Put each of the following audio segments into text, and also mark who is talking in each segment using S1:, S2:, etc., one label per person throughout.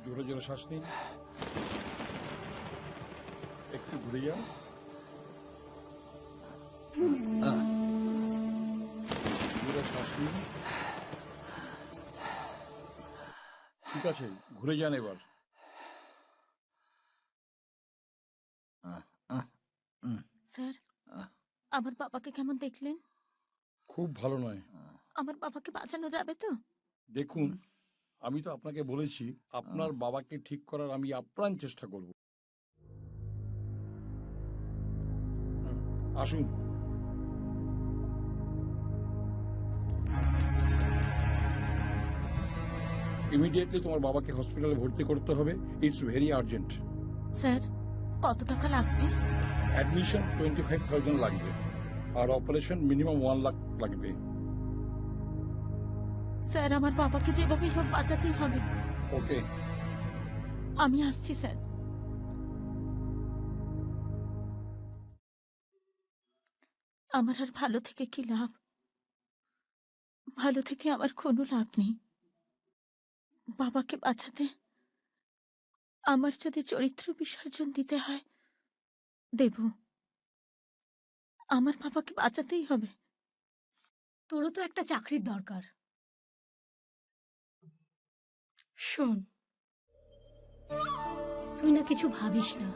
S1: জোরে জোরে শ্বাস নিন, একটু ঘুরে যান। জোরে শ্বাস নিন। ঠিক আছে, ঘুরে যান এবার।
S2: স্যার, আমার বাবাকে কেমন দেখলেন?
S1: খুব ভালো নয়।
S2: আমার বাবাকে বাঁচানো যাবে তো?
S1: দেখুন, আমি তো আপনাকে বলেছি আপনার বাবাকে ঠিক করার আমি আপ্রাণ চেষ্টা করব। আসুন। ইমিডিয়েটলি তোমার বাবাকে হসপিটালে ভর্তি করতে হবে। It's very urgent.
S2: স্যার, কত টাকা লাগবে?
S1: অ্যাডমিশন 25,000 লাগবে, আর অপারেশন মিনিমাম 1 লাখ লাগবে।
S2: স্যার, আমার বাবাকে যেভাবেই হোক বাঁচাতেই হবে।
S1: ওকে।
S2: আমি আসছি স্যার। আমার আর ভালো থেকে কি লাভ? ভালো থেকে আমার কোনো লাভ নেই। বাবাকে বাঁচাতে আমার যদি চরিত্র বিসর্জন দিতে হয় দেব। আমার বাবাকে বাঁচাতেই হবে।
S3: তোরও তো একটা চাকরির দরকার। শোন, তুই না কিছু ভাবিস না,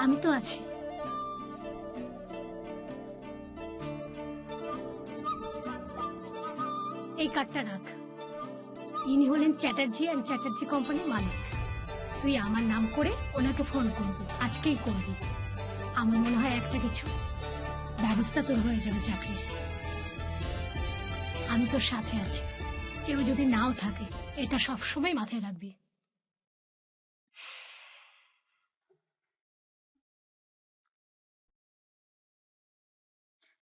S3: আমি তো আছি। এই কার্ডটা রাখ। ইনি হলেন চ্যাটার্জি অ্যান্ড চ্যাটার্জি কোম্পানির মালিক। তুই আমার নাম করে ওনাকে ফোন করবি, আজকেই করবি। আমার মনে হয় একটা কিছু ব্যবস্থা তোর হয়ে যাবে চাকরির। আমি তোর সাথে আছি, কেউ যদি নাও থাকে এটা সবসময় মাথায় রাখবি।